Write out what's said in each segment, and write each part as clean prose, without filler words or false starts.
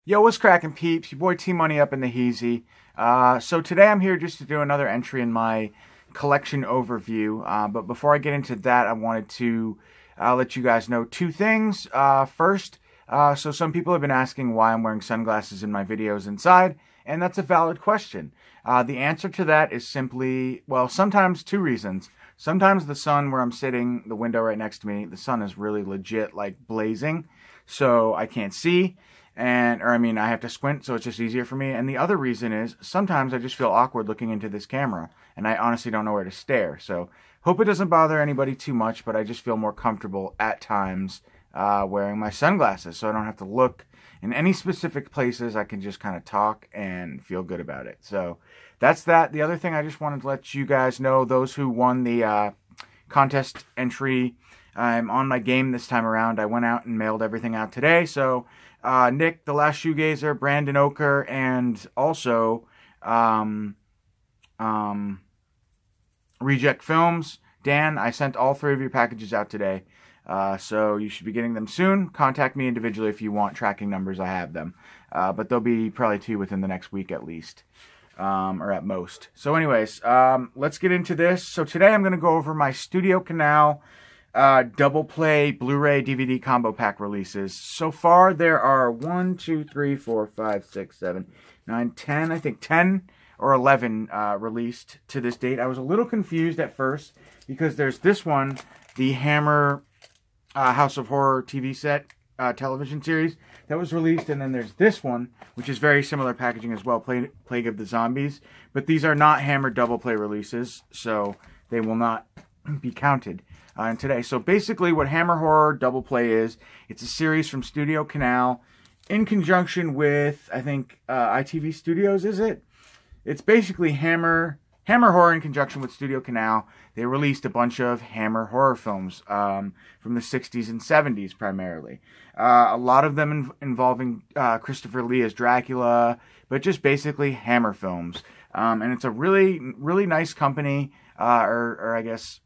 Yo, what's cracking, peeps? Your boy T-Money up in the heezy. So today I'm here just to do another entry in my collection overview. But before I get into that, I wanted to let you guys know two things. First, so some people have been asking why I'm wearing sunglasses in my videos inside, and that's a valid question. The answer to that is simply, well, sometimes two reasons. Sometimes the sun where I'm sitting, the window right next to me, the sun is really legit, like blazing, so I can't see. I have to squint, so it's just easier for me. And the other reason is sometimes I just feel awkward looking into this camera, and I honestly don't know where to stare. So hope it doesn't bother anybody too much, but I just feel more comfortable at times wearing my sunglasses, so I don't have to look in any specific places. I can just kind of talk and feel good about it. So that's that. The other thing I just wanted to let you guys know, those who won the contest entry, I'm on my game this time around. I went out and mailed everything out today, so Nick, The Last Shoegazer, Brandon Oker, and also Reject Films. Dan, I sent all three of your packages out today, so you should be getting them soon. Contact me individually if you want tracking numbers. I have them, but there'll be probably two within the next week at least, or at most. So anyways, let's get into this. So today I'm going to go over my Studio Canal double play Blu-ray DVD combo pack releases. So far there are 1, 2, 3, 4, 5, 6, 7, 9, 10, I think 10 or 11 released to this date. I was a little confused at first because there's this one, the Hammer House of Horror TV set television series that was released, and then there's this one, which is very similar packaging as well, Plague of the Zombies, but these are not Hammer double play releases, so they will not be counted today. So basically what Hammer Horror Double Play is, it's a series from Studio Canal in conjunction with, I think, ITV Studios, is it? It's basically Hammer Horror in conjunction with Studio Canal. They released a bunch of Hammer horror films from the 60s and 70s primarily. A lot of them involving Christopher Lee as Dracula, but just basically Hammer films. And it's a really, really nice company, or I guess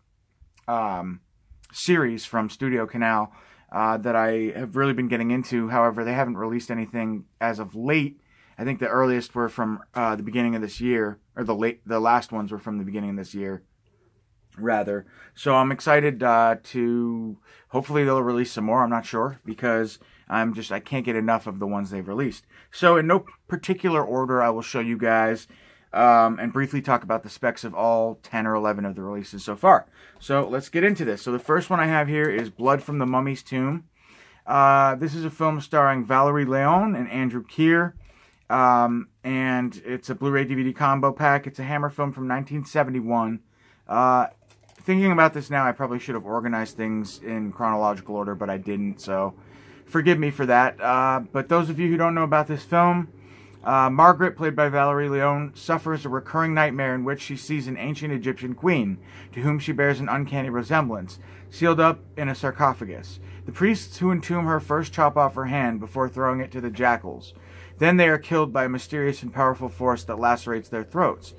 series from Studio Canal that I have really been getting into. However, they haven't released anything as of late. I think the earliest were from the beginning of this year, or the last ones were from the beginning of this year, rather. So I'm excited to, hopefully they'll release some more. I'm not sure, because I can't get enough of the ones they've released. So in no particular order, I will show you guys and briefly talk about the specs of all 10 or 11 of the releases so far. So let's get into this. So the first one I have here is Blood from the Mummy's Tomb. This is a film starring Valerie Leon and Andrew Keir, and it's a Blu-ray DVD combo pack. It's a Hammer film from 1971. Thinking about this now, I probably should have organized things in chronological order, but I didn't, so forgive me for that. But those of you who don't know about this film, Margaret, played by Valerie Leon, suffers a recurring nightmare in which she sees an ancient Egyptian queen, to whom she bears an uncanny resemblance, sealed up in a sarcophagus. The priests who entomb her first chop off her hand before throwing it to the jackals. Then they are killed by a mysterious and powerful force that lacerates their throats.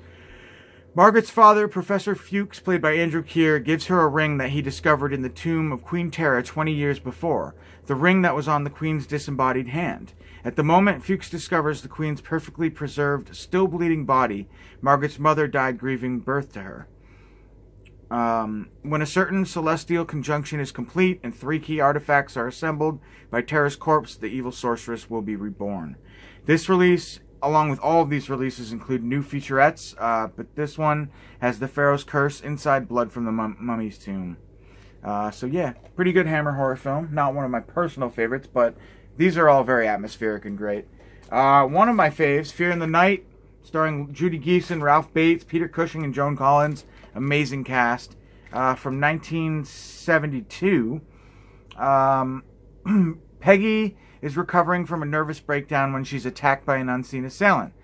Margaret's father, Professor Fuchs, played by Andrew Keir, gives her a ring that he discovered in the tomb of Queen Tara 20 years before, the ring that was on the queen's disembodied hand. At the moment Fuchs discovers the queen's perfectly preserved, still bleeding body, Margaret's mother died grieving birth to her. When a certain celestial conjunction is complete and 3 key artifacts are assembled by Tara's corpse, the evil sorceress will be reborn. This release, along with all of these releases, include new featurettes, but this one has the Pharaoh's Curse inside Blood from the Mummy's Tomb. So yeah, pretty good Hammer horror film. Not one of my personal favorites, but these are all very atmospheric and great. One of my faves, Fear in the Night, starring Judy Geeson, Ralph Bates, Peter Cushing, and Joan Collins. Amazing cast. From 1972. Peggy is recovering from a nervous breakdown when she's attacked by an unseen assailant.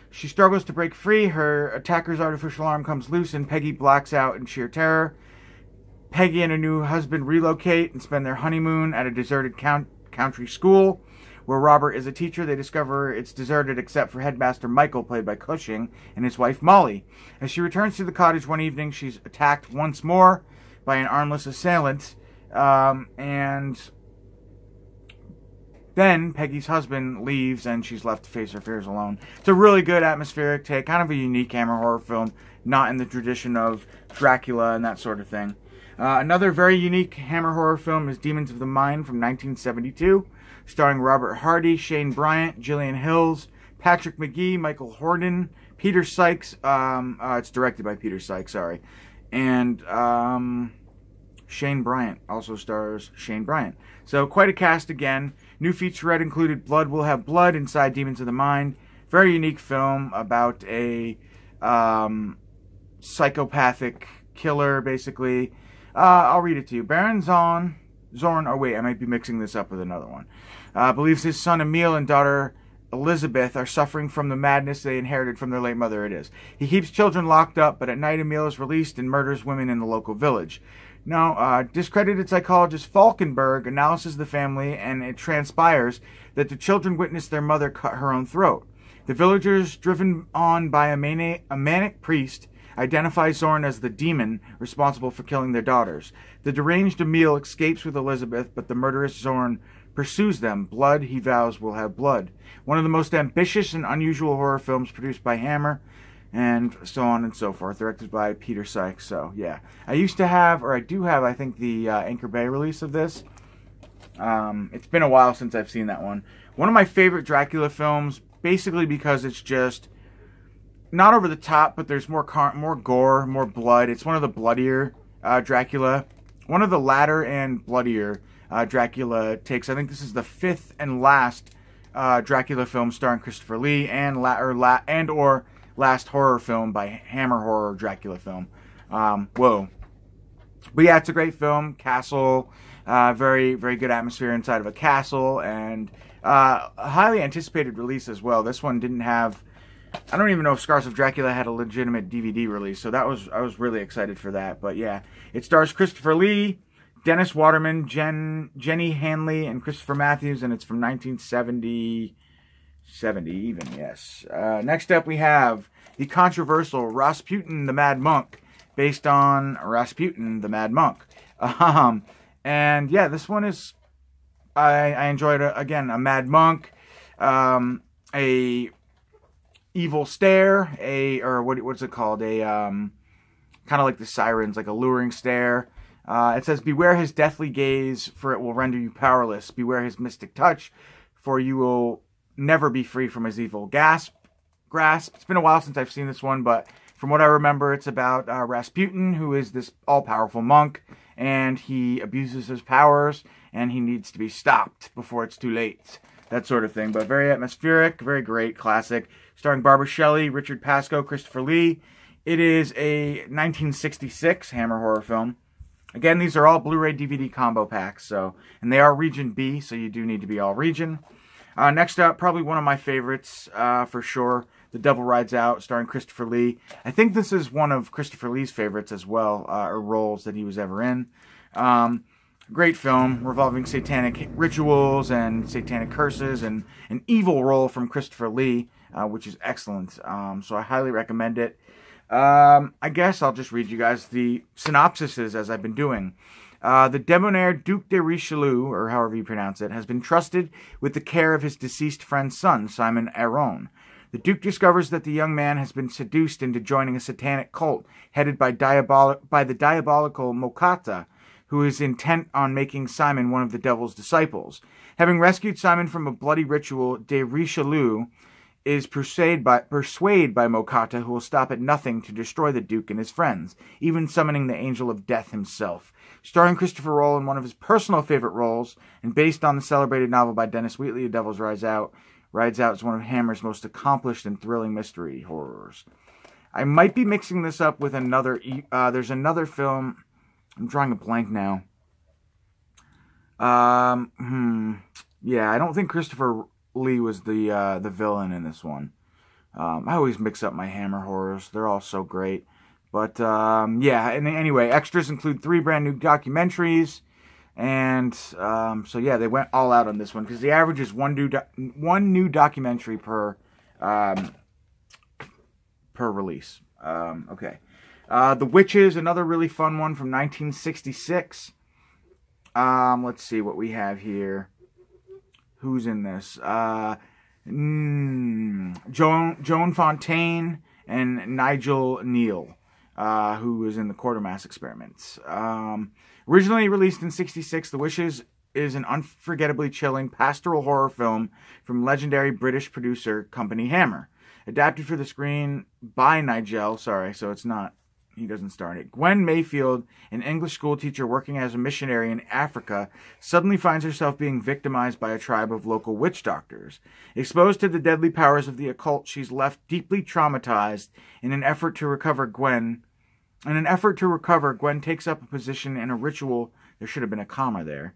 She struggles to break free. Her attacker's artificial arm comes loose, and Peggy blacks out in sheer terror. Peggy and her new husband relocate and spend their honeymoon at a deserted country school where Robert is a teacher. They discover it's deserted except for headmaster Michael, played by Cushing, and his wife Molly. As she returns to the cottage one evening, she's attacked once more by an armless assailant, and then Peggy's husband leaves and she's left to face her fears alone. It's a really good atmospheric take, kind of a unique Hammer horror film, not in the tradition of Dracula and that sort of thing. Another very unique Hammer horror film is Demons of the Mind from 1972, starring Robert Hardy, Shane Bryant, Gillian Hills, Patrick McGee, Michael Hordern, Peter Sykes. It's directed by Peter Sykes, sorry. And Shane Bryant also stars Shane Bryant. So quite a cast again. New featurette included Blood Will Have Blood inside Demons of the Mind. Very unique film about a psychopathic killer, basically. I'll read it to you. Baron Zorn, oh wait, I might be mixing this up with another one. Believes his son Emil and daughter Elizabeth are suffering from the madness they inherited from their late mother, it is. He keeps children locked up, but at night Emil is released and murders women in the local village. Now, discredited psychologist Falkenberg analyzes the family, and it transpires that the children witnessed their mother cut her own throat. The villagers, driven on by a manic priest, identify Zorn as the demon responsible for killing their daughters. The deranged Emil escapes with Elizabeth, but the murderous Zorn pursues them. Blood, he vows, will have blood. One of the most ambitious and unusual horror films produced by Hammer, and so on and so forth, directed by Peter Sykes. So, yeah. I used to have, or I do have, I think, the Anchor Bay release of this. It's been a while since I've seen that one. One of my favorite Dracula films, basically because it's just not over the top, but there's more gore, more blood. It's one of the bloodier Dracula. One of the latter and bloodier Dracula takes. I think this is the fifth and last Dracula film starring Christopher Lee, and or last horror film by Hammer horror Dracula film. Whoa. But yeah, it's a great film. Castle, very, very good atmosphere inside of a castle, and a highly anticipated release as well. This one didn't have, I don't even know if Scars of Dracula had a legitimate DVD release, so I was really excited for that. But yeah, it stars Christopher Lee, Dennis Waterman, Jenny Hanley, and Christopher Matthews, and it's from 1970 even, yes. Next up we have the controversial Rasputin the Mad Monk, based on Rasputin the Mad Monk. And yeah, this one is, I enjoyed it. Again, a mad monk, a evil stare, or what's it called? A kind of like the sirens, like a luring stare. It says, beware his deathly gaze, for it will render you powerless. Beware his mystic touch, for you will never be free from his evil grasp. It's been a while since I've seen this one, but from what I remember, it's about Rasputin, who is this all-powerful monk, and he abuses his powers, and he needs to be stopped before it's too late. That sort of thing. But very atmospheric, very great, classic. Starring Barbara Shelley, Richard Pascoe, Christopher Lee. It is a 1966 Hammer horror film. Again, these are all Blu-ray DVD combo packs, and they are Region B, so you do need to be all region. Next up, probably one of my favorites for sure, The Devil Rides Out, starring Christopher Lee. I think this is one of Christopher Lee's favorites as well, or roles that he was ever in. Great film, revolving satanic rituals and satanic curses, and an evil role from Christopher Lee, which is excellent. So I highly recommend it. I guess I'll just read you guys the synopsises as I've been doing. The debonair Duc de Richelieu, or however you pronounce it, has been trusted with the care of his deceased friend's son, Simon Aron. The Duke discovers that the young man has been seduced into joining a satanic cult headed by the diabolical Mokata, who is intent on making Simon one of the devil's disciples. Having rescued Simon from a bloody ritual, de Richelieu is persuaded by Mokata, who will stop at nothing to destroy the Duke and his friends, even summoning the Angel of Death himself. Starring Christopher Roll in one of his personal favorite roles, and based on the celebrated novel by Dennis Wheatley, The Devil Rides Out is one of Hammer's most accomplished and thrilling mystery horrors. I might be mixing this up with another, there's another film, I'm drawing a blank now. Yeah, I don't think Christopher Lee was the villain in this one. I always mix up my Hammer horrors. They're all so great. But, yeah, and anyway, extras include 3 brand new documentaries. And, so yeah, they went all out on this one. Because the average is one new documentary per release. Okay. The Witches, another really fun one from 1966. Let's see what we have here. who's in this? Joan Fontaine and Nigel Neal, who is in the Quatermass Experiments. Originally released in '66, The Wishes is an unforgettably chilling pastoral horror film from legendary British producer company Hammer. Adapted for the screen by Nigel, so it's not, he doesn't star in it. Gwen Mayfield, an English schoolteacher working as a missionary in Africa, suddenly finds herself being victimized by a tribe of local witch doctors. Exposed to the deadly powers of the occult, she's left deeply traumatized. In an effort to recover, Gwen takes up a position in a ritual. There should have been a comma there.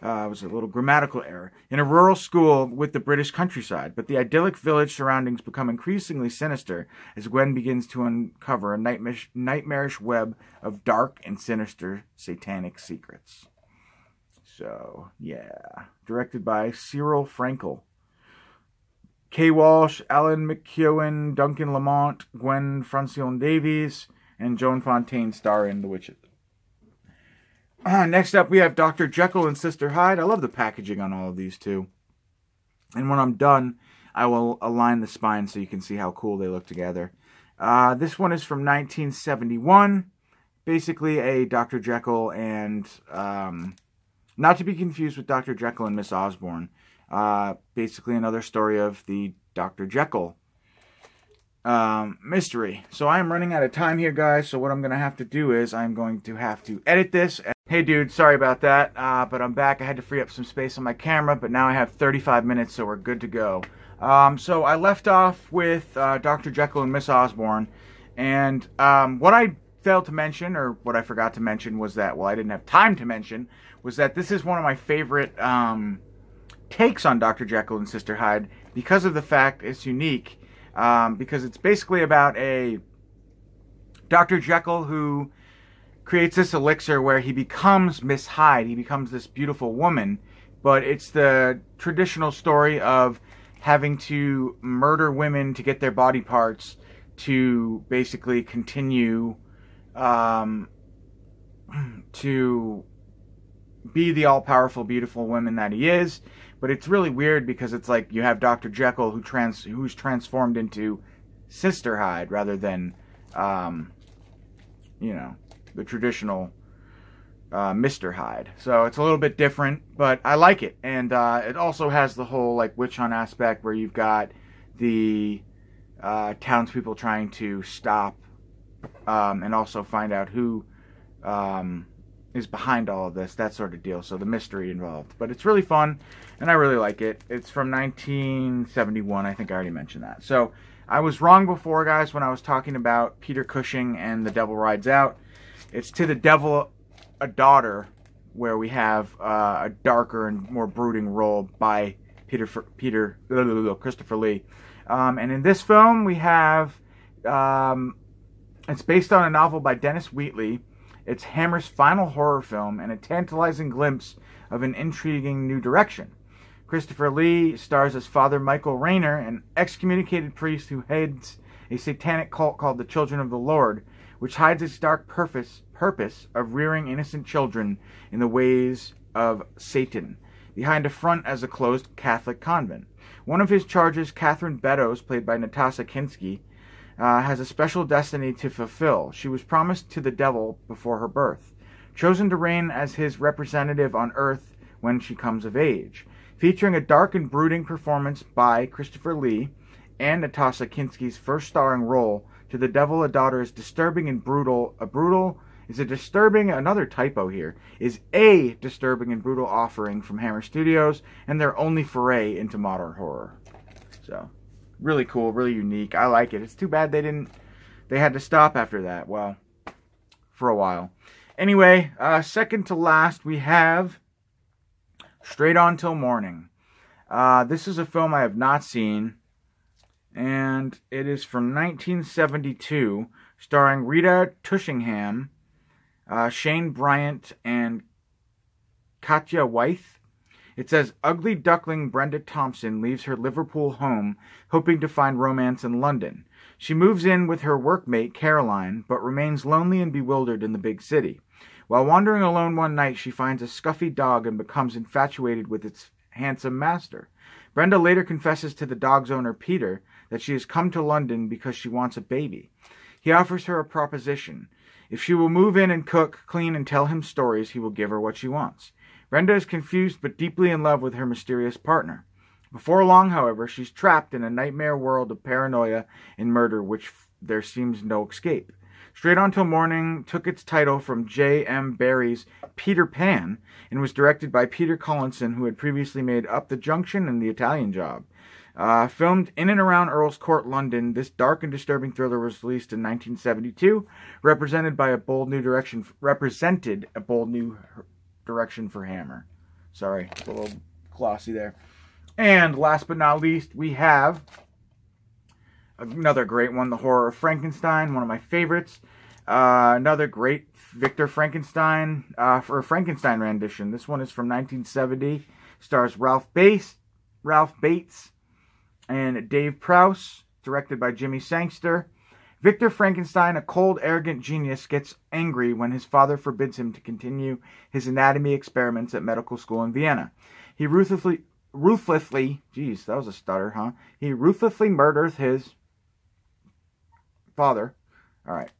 It was a little grammatical error. In a rural school with the British countryside, but the idyllic village surroundings become increasingly sinister as Gwen begins to uncover a nightmarish web of dark and sinister satanic secrets. So, yeah. Directed by Cyril Frankel. Kay Walsh, Alan McKeown, Duncan Lamont, Gwen Francione Davies, and Joan Fontaine star in The Witches. Next up, we have Dr. Jekyll and Sister Hyde. I love the packaging on all of these, too. And when I'm done, I will align the spine so you can see how cool they look together. This one is from 1971. Basically a Dr. Jekyll and... not to be confused with Dr. Jekyll and Miss Osborne. Basically another story of the Dr. Jekyll mystery. So I am running out of time here, guys. So what I'm going to have to do is I'm going to have to edit this. Hey, dude, sorry about that, but I'm back. I had to free up some space on my camera, but now I have 35 minutes, so we're good to go. So I left off with Dr. Jekyll and Miss Osborne, and what I failed to mention, or what I forgot to mention, was that, well, I didn't have time to mention, was that this is one of my favorite takes on Dr. Jekyll and Sister Hyde, because of the fact it's unique, because it's basically about a Dr. Jekyll who creates this elixir where he becomes Miss Hyde. He becomes this beautiful woman, but it's the traditional story of having to murder women to get their body parts to basically continue to be the all-powerful, beautiful woman that he is. But it's really weird because it's like you have Dr. Jekyll who's transformed into Sister Hyde rather than, the traditional Mr. Hyde. So it's a little bit different, but I like it. And it also has the whole like witch hunt aspect where you've got the townspeople trying to stop and also find out who is behind all of this, that sort of deal. So the mystery involved. But it's really fun, and I really like it. It's from 1971. I think I already mentioned that. So I was wrong before, guys, when I was talking about Peter Cushing and The Devil Rides Out. It's To the Devil, a Daughter, where we have a darker and more brooding role by Christopher Lee. And in this film, we have, it's based on a novel by Dennis Wheatley. It's Hammer's final horror film and a tantalizing glimpse of an intriguing new direction. Christopher Lee stars as Father Michael Rayner, an excommunicated priest who heads a satanic cult called the Children of the Lord, which hides its dark purpose of rearing innocent children in the ways of Satan, behind a front as a closed Catholic convent. One of his charges, Catherine Beddoes, played by Natasha Kinski, has a special destiny to fulfill. She was promised to the devil before her birth, chosen to reign as his representative on earth when she comes of age. Featuring a dark and brooding performance by Christopher Lee and Natasha Kinski's first starring role, To the Devil, a Daughter is disturbing and brutal. Another typo here, is a disturbing and brutal offering from Hammer Studios and their only foray into modern horror. So, really cool, really unique. I like it. It's too bad they had to stop after that. Well, for a while. Anyway, second to last, we have Straight On Till Morning. This is a film I have not seen, and it is from 1972, starring Rita Tushingham, Shane Bryant, and Katya Wyeth. It says, ugly duckling Brenda Thompson leaves her Liverpool home, hoping to find romance in London. She moves in with her workmate, Caroline, but remains lonely and bewildered in the big city. While wandering alone one night, she finds a scuffy dog and becomes infatuated with its handsome master. Brenda later confesses to the dog's owner, Peter, that she has come to London because she wants a baby. He offers her a proposition. If she will move in and cook, clean, and tell him stories, he will give her what she wants. Brenda is confused but deeply in love with her mysterious partner. Before long, however, she's trapped in a nightmare world of paranoia and murder which there seems no escape. Straight On Till Morning took its title from J.M. Barrie's Peter Pan and was directed by Peter Collinson, who had previously made Up the Junction and The Italian Job. Filmed in and around Earl's Court, London, this dark and disturbing thriller was released in 1972, represented a bold new direction for Hammer. Sorry, it's a little glossy there. And last but not least, we have another great one, The Horror of Frankenstein, one of my favorites. Another great Victor Frankenstein, for a Frankenstein rendition. This one is from 1970. Stars Ralph Bates and Dave Prowse, directed by Jimmy Sangster. Victor Frankenstein, a cold, arrogant genius, gets angry when his father forbids him to continue his anatomy experiments at medical school in Vienna. He ruthlessly, geez, that was a stutter, huh? He ruthlessly murders his father. All right.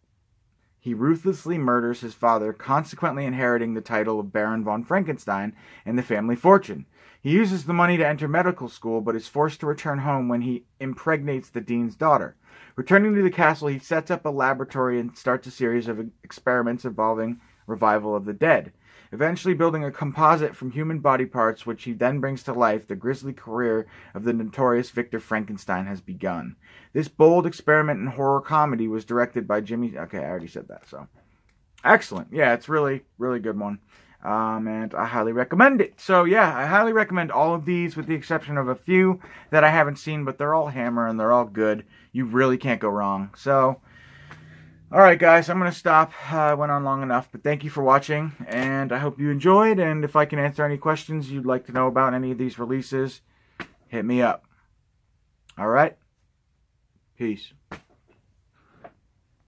He ruthlessly murders his father, consequently inheriting the title of Baron von Frankenstein and the family fortune. He uses the money to enter medical school, but is forced to return home when he impregnates the dean's daughter. Returning to the castle, he sets up a laboratory and starts a series of experiments involving revival of the dead. Eventually building a composite from human body parts, which he then brings to life, the grisly career of the notorious Victor Frankenstein has begun. This bold experiment in horror comedy was directed by Jimmy... Okay, I already said that, so... Excellent. Yeah, it's really, really good one. And I highly recommend it. So, yeah, I highly recommend all of these, with the exception of a few that I haven't seen, but they're all Hammer and they're all good. You really can't go wrong. So... Alright guys, I'm going to stop. I went on long enough, but thank you for watching, and I hope you enjoyed, and if I can answer any questions you'd like to know about any of these releases, hit me up. Alright? Peace.